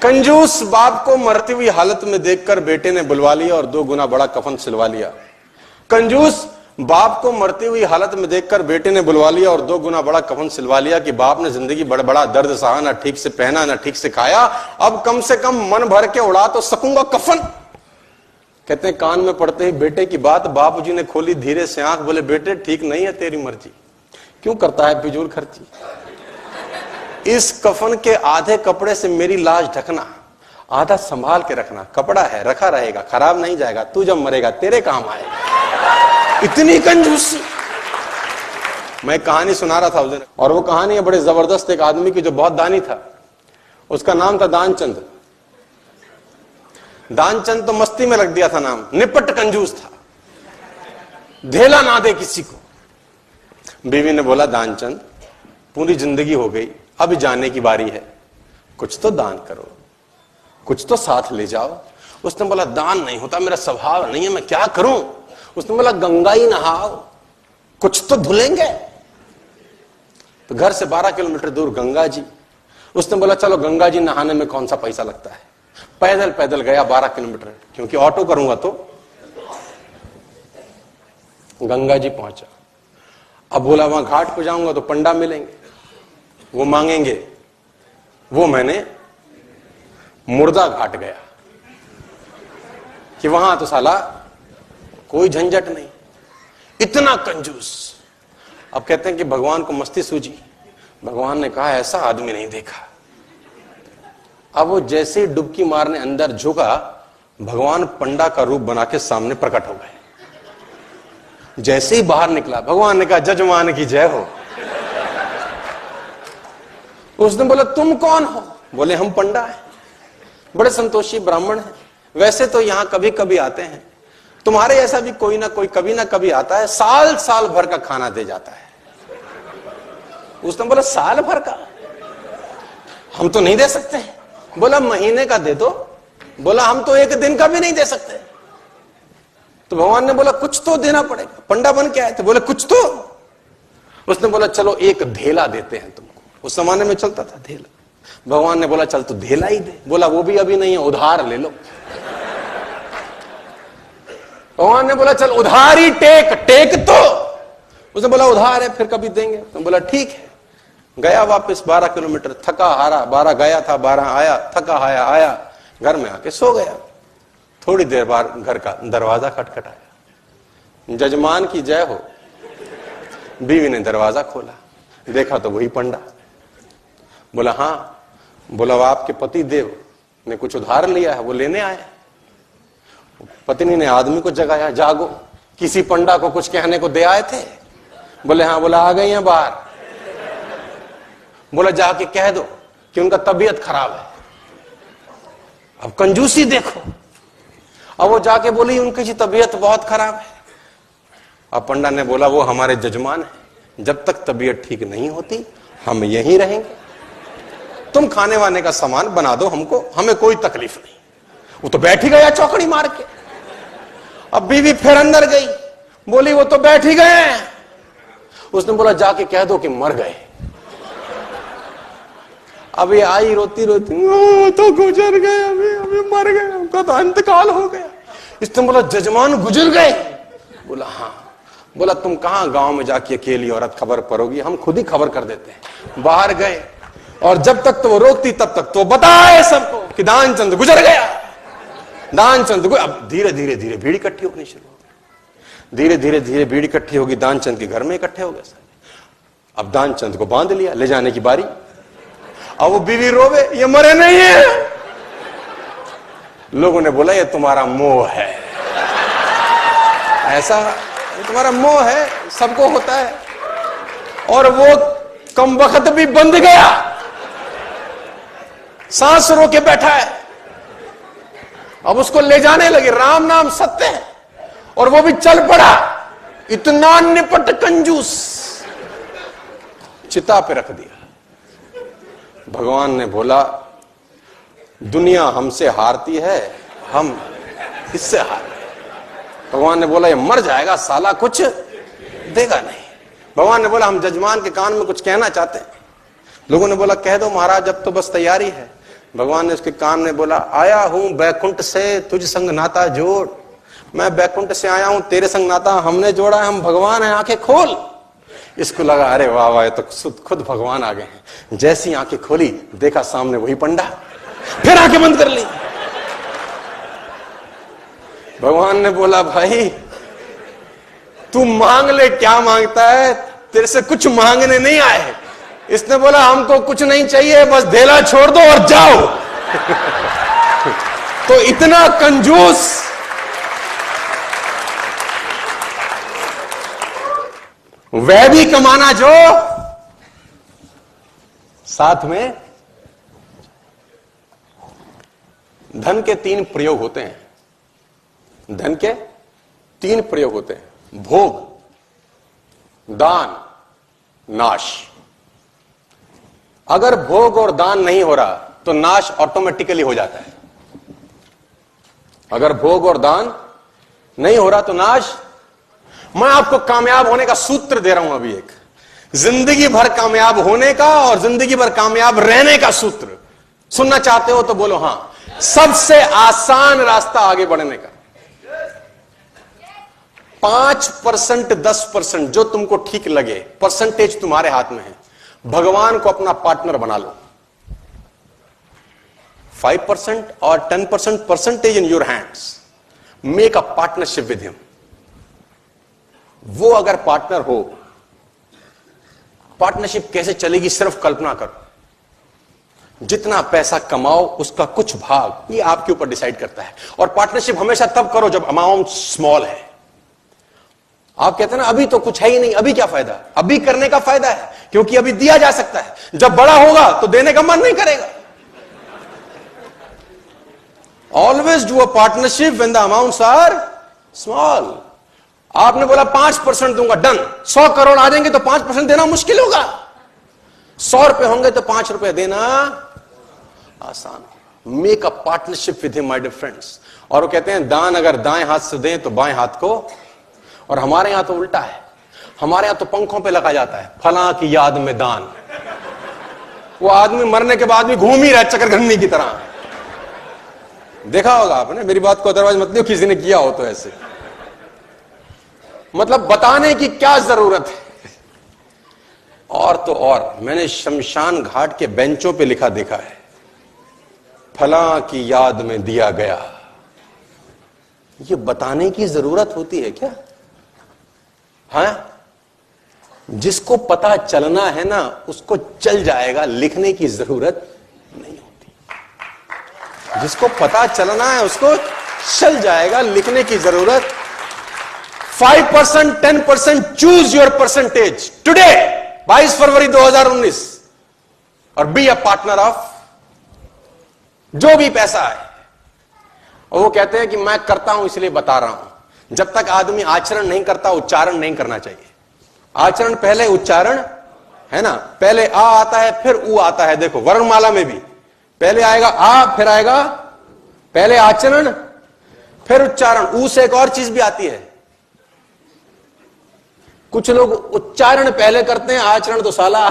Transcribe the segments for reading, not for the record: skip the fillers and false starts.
कंजूस बाप को मरती हुई हालत में देखकर बेटे ने बुलवा लिया और 2 गुना बड़ा कफन सिलवा लिया। कंजूस बाप को मरती हुई हालत में देखकर बेटे ने बुलवा लिया और 2 गुना बड़ा कफन सिलवा लिया कि बाप ने जिंदगी बड़ा बड़ा दर्द सहा, ना ठीक से पहना ना ठीक से खाया, अब कम से कम मन भर के उड़ा तो सकूंगा कफन। कहते हैं कान में पड़ते ही बेटे की बात बापूजी ने खोली धीरे से आंख, बोले बेटे ठीक नहीं है तेरी मर्जी, क्यों करता है फिजूल खर्ची। इस कफन के आधे कपड़े से मेरी लाश ढकना, आधा संभाल के रखना, कपड़ा है रखा रहेगा, खराब नहीं जाएगा, तू जब मरेगा तेरे काम आएगा। इतनी कंजूसी। मैं कहानी सुना रहा था उस दिन, और वो कहानी है बड़े जबरदस्त एक आदमी की जो बहुत दानी था। उसका नाम था दानचंद। दानचंद तो मस्ती में रख दिया था नाम, निपट कंजूस था, धेला ना दे किसी को। बीवी ने बोला दानचंद पूरी जिंदगी हो गई, अब जाने की बारी है, कुछ तो दान करो, कुछ तो साथ ले जाओ। उसने बोला दान नहीं होता, मेरा स्वभाव नहीं है, मैं क्या करूं। उसने बोला गंगा ही नहाओ, कुछ तो धुलेंगे। तो घर से 12 किलोमीटर दूर गंगा जी। उसने बोला चलो गंगा जी नहाने में कौन सा पैसा लगता है। पैदल पैदल गया 12 किलोमीटर, क्योंकि ऑटो करूंगा तो। गंगा जी पहुंचा। अब बोला वहां घाट पे जाऊंगा तो पंडा मिलेंगे, वो मांगेंगे। वो मैंने मुर्दा घाट गया कि वहां तो साला कोई झंझट नहीं, इतना कंजूस। अब कहते हैं कि भगवान को मस्ती सूझी। भगवान ने कहा ऐसा आदमी नहीं देखा। अब वो जैसे ही डुबकी मारने अंदर झुका, भगवान पंडा का रूप बना के सामने प्रकट हो गए। जैसे ही बाहर निकला, भगवान ने कहा जजमान की जय हो। उसने बोला तुम कौन हो। बोले हम पंडा हैं, बड़े संतोषी ब्राह्मण हैं, वैसे तो यहां कभी कभी आते हैं, तुम्हारे ऐसा भी कोई ना कोई कभी ना कभी आता है, साल साल भर का खाना दे जाता है। उसने बोला साल भर का हम तो नहीं दे सकते। बोला महीने का दे दो। बोला हम तो एक दिन का भी नहीं दे सकते। तो भगवान ने बोला कुछ तो देना पड़ेगा, पंडा बन के आए थे, बोले कुछ तो। उसने बोला चलो एक धेला देते हैं तुमको। उस जमाने में चलता था धेला। भगवान ने बोला चल तू धेला ही दे। बोला वो भी अभी नहीं है, उधार ले लो। भगवान ने बोला चल उधार ही टेक, टेक तो। उसने बोला उधार है फिर कभी देंगे। तो बोला ठीक है। गया वापस 12 किलोमीटर, थका हारा, 12 गया था 12 आया, थका हाया आया, घर में आके सो गया। थोड़ी देर बाद घर का दरवाजा खटखटाया, जजमान की जय हो। बीवी ने दरवाजा खोला, देखा तो वही पंडा। बोला हाँ। बोला आपके पति देव ने कुछ उधार लिया है, वो लेने आए। पत्नी ने आदमी को जगाया, जागो, किसी पंडा को कुछ कहने को दे आए थे। बोले हाँ। बोला आ गई हैं बाहर। बोला जाके कह दो कि उनका तबीयत खराब है। अब कंजूसी देखो। अब वो जाके बोली उनकी तबीयत बहुत खराब है। अब पंडा ने बोला वो हमारे जजमान है, जब तक तबीयत ठीक नहीं होती हम यहीं रहेंगे, तुम खाने वाने का सामान बना दो हमको, हमें कोई तकलीफ नहीं। वो तो बैठ ही गया चौकड़ी मार के। अब बीवी फिर अंदर गई, बोली वो तो बैठ ही गए। उसने बोला जाके कह दो कि मर गए। अब ये आई रोती रोती, तो गुजर गए, अभी मर गए, उनका तो इंतकाल हो गया। इसने बोला जजमान गुजर गए। बोला हाँ। बोला तुम कहां गांव में जाके अकेली औरत खबर परोगी, हम खुद ही खबर कर देते हैं। बाहर गए और जब तक तो वो रोकती तब तक तो बताए सबको कि दानचंद गुजर गया, दानचंद। अब धीरे धीरे धीरे भीड़ इकट्ठी होनी शुरू हो गई। धीरे धीरे धीरे भीड़ इकट्ठी होगी, दानचंद के घर में इकट्ठे हो गए। अब दानचंद को बांध लिया, ले जाने की बारी। अब वो बीवी रोवे, ये मरे नहीं है। लोगों ने बोला ये तुम्हारा मोह है, ऐसा ये तुम्हारा मोह है, सबको होता है। और वो कम वक्त भी बंध गया, सांस रोक के बैठा है। अब उसको ले जाने लगे, राम नाम सत्य है, और वो भी चल पड़ा। इतना निपट कंजूस, चिता पे रख दिया। भगवान ने बोला दुनिया हमसे हारती है, हम इससे हार गए। भगवान ने बोला ये मर जाएगा साला, कुछ देगा नहीं। भगवान ने बोला हम जजमान के कान में कुछ कहना चाहते हैं। लोगों ने बोला कह दो महाराज, अब तो बस तैयारी है। भगवान ने उसके कान में बोला, आया हूं बैकुंठ से तुझ संग नाता जोड़। मैं बैकुंठ से आया हूं, तेरे संग नाता हमने जोड़ा है, हम भगवान हैं, आंखें खोल। इसको लगा अरे वाह वाह, तो खुद भगवान आ गए हैं। जैसी आंखें खोली देखा सामने वही पंडा, फिर आंखें बंद कर ली। भगवान ने बोला, भाई तू मांग ले, क्या मांगता है, तेरे से कुछ मांगने नहीं आए। इसने बोला, हमको कुछ नहीं चाहिए, बस धेला छोड़ दो और जाओ। तो इतना कंजूस, वह भी कमाना जो साथ में। धन के 3 प्रयोग होते हैं। धन के 3 प्रयोग होते हैं, भोग, दान, नाश। अगर भोग और दान नहीं हो रहा तो नाश ऑटोमेटिकली हो जाता है। अगर भोग और दान नहीं हो रहा तो नाश। मैं आपको कामयाब होने का सूत्र दे रहा हूं अभी, एक जिंदगी भर कामयाब होने का और जिंदगी भर कामयाब रहने का सूत्र। सुनना चाहते हो तो बोलो हां। सबसे आसान रास्ता आगे बढ़ने का, 5% 10% जो तुमको ठीक लगे, परसेंटेज तुम्हारे हाथ में है। भगवान को अपना पार्टनर बना लो। 5% और 10% percentage in your hands, make a partnership with him. वो अगर पार्टनर हो, पार्टनरशिप कैसे चलेगी सिर्फ कल्पना करो। जितना पैसा कमाओ उसका कुछ भाग ये आपके ऊपर डिसाइड करता है। और पार्टनरशिप हमेशा तब करो जब अमाउंट स्मॉल है। आप कहते हैं ना अभी तो कुछ है ही नहीं, अभी क्या फायदा। अभी करने का फायदा है, क्योंकि अभी दिया जा सकता है। जब बड़ा होगा तो देने का मन नहीं करेगा। Always do a partnership when the amounts are small. आपने बोला 5% दूंगा, डन। 100 करोड़ आ जाएंगे तो 5% देना मुश्किल होगा। 100 रुपए होंगे तो 5 रुपए देना आसान। Make a partnership with him my dear friends. और वो कहते हैं दान अगर दाएं हाथ से दें तो बाएं हाथ को। और हमारे यहां तो उल्टा है। हमारे यहां तो पंखों पे लगा जाता है, फलां की याद में दान। वो आदमी मरने के बाद भी घूम ही रहा है चक्रघन्नी की तरह। देखा होगा आपने, मेरी बात को अदरवाइज मत लियो, किसी ने किया हो तो ऐसे। मतलब बताने की क्या जरूरत है। और तो और मैंने शमशान घाट के बेंचों पे लिखा देखा है, फलां की याद में दिया गया। ये बताने की जरूरत होती है क्या? हाँ, जिसको पता चलना है ना उसको चल जाएगा, लिखने की जरूरत नहीं होती। जिसको पता चलना है उसको चल जाएगा, लिखने की जरूरत। 5%, 10%, चूज योर परसेंटेज टुडे, 22 फरवरी 2019, और बी अ पार्टनर ऑफ जो भी पैसा है। और वो कहते हैं कि मैं करता हूं इसलिए बता रहा हूं। जब तक आदमी आचरण नहीं करता, उच्चारण नहीं करना चाहिए। आचरण पहले उच्चारण है ना। पहले आ आता है फिर ऊ आता है। देखो वर्णमाला में भी पहले आएगा आ, फिर आएगा पहले आचरण फिर उच्चारण। ऊ से एक और चीज भी आती है। कुछ लोग उच्चारण पहले करते हैं, आचरण तो साला।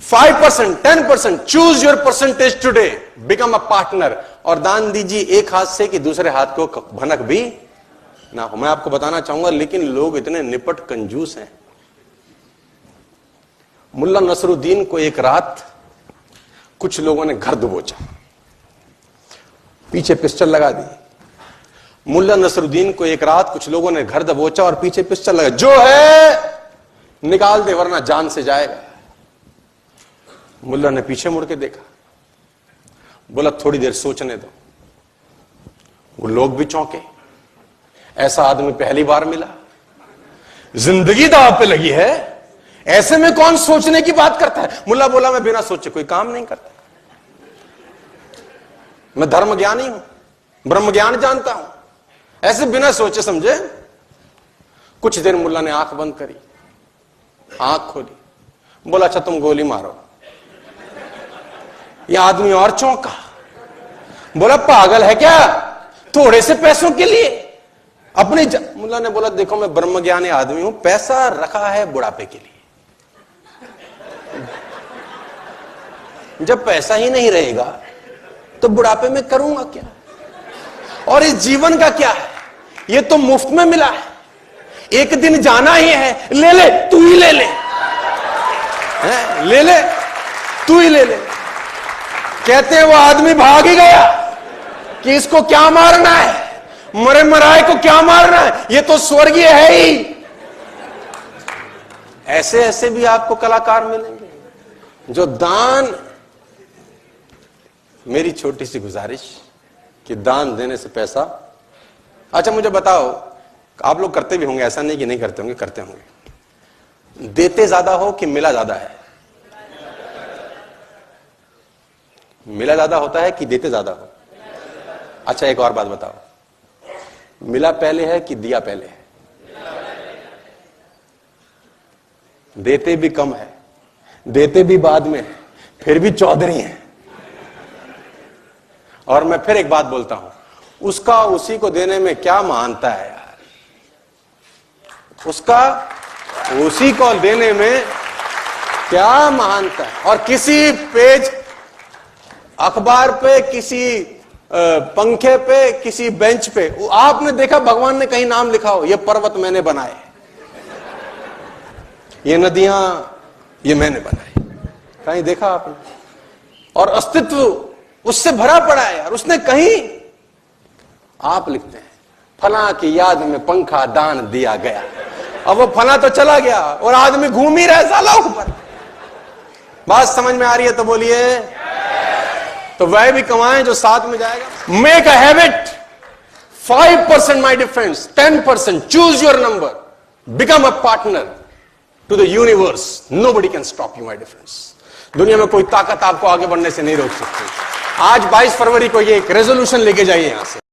5%, 10%, choose your percentage today, become a partner. और दान दीजिए एक हाथ से कि दूसरे हाथ को भनक भी ना हो। मैं आपको बताना चाहूंगा, लेकिन लोग इतने निपट कंजूस हैं। मुल्ला नसरुद्दीन को एक रात कुछ लोगों ने घर दबोचा, पीछे पिस्टल लगा दी। मुल्ला नसरुद्दीन को एक रात कुछ लोगों ने घर दबोचा और पीछे पिस्टल लगा, जो है निकाल दे वरना जान से जाएगा। मुल्ला ने पीछे मुड़ के देखा, बोला थोड़ी देर सोचने दो। वो लोग भी चौंके, ऐसा आदमी पहली बार मिला, जिंदगी दांव पे लगी है, ऐसे में कौन सोचने की बात करता है। मुल्ला बोला मैं बिना सोचे कोई काम नहीं करता, मैं धर्म ज्ञानी हूं, ब्रह्म ज्ञान जानता हूं, ऐसे बिना सोचे समझे। कुछ देर मुल्ला ने आंख बंद करी, आंख खोली, बोला अच्छा तुम गोली मारो। यह आदमी और चौंका, बोला पागल है क्या, थोड़े से पैसों के लिए अपने मुल्ला ने बोला देखो मैं ब्रह्म ज्ञानी आदमी हूं, पैसा रखा है बुढ़ापे के लिए। जब पैसा ही नहीं रहेगा तो बुढ़ापे में करूंगा क्या? और इस जीवन का क्या है? ये तो मुफ्त में मिला है, एक दिन जाना ही है, ले ले, तू ही ले ले, ले ले, तू ही ले ले। कहते हैं वो आदमी भाग ही गया कि इसको क्या मारना है, मरे मराए को क्या मारना है, ये तो स्वर्गीय है ही। ऐसे ऐसे भी आपको कलाकार मिलेंगे जो दान, मेरी छोटी सी गुजारिश कि दान देने से पैसा, अच्छा मुझे बताओ, आप लोग करते भी होंगे, ऐसा नहीं कि नहीं करते होंगे, करते होंगे। देते ज्यादा हो कि मिला ज्यादा है? मिला ज्यादा होता है कि देते ज्यादा हो? अच्छा एक और बात बताओ, मिला पहले है कि दिया पहले है? देते भी कम है, देते भी बाद में है, फिर भी चौधरी है। और मैं फिर एक बात बोलता हूं, उसका उसी को देने में क्या महानता है यार? उसका उसी को देने में क्या महानता है? और किसी पेज अखबार पे, किसी पंखे पे, किसी बेंच पे आपने देखा भगवान ने कहीं नाम लिखा हो, ये पर्वत मैंने बनाए, ये नदियां ये मैंने बनाई? कहीं देखा आपने? और अस्तित्व उससे भरा पड़ा है यार। उसने कहीं, आप लिखते हैं फला की याद में पंखा दान दिया गया, अब वो फला तो चला गया और आदमी घूम ही रहा है साला ऊपर। बात समझ में आ रही है तो बोलिए। तो वह भी कमाएं जो साथ में जाएगा। Make a habit, 5% my difference, 10%, choose your number, become a partner to the universe, nobody can stop you my difference. दुनिया में कोई ताकत आपको आगे बढ़ने से नहीं रोक सकती। आज 22 फरवरी को ये एक रेजोल्यूशन लेके जाइए यहां से।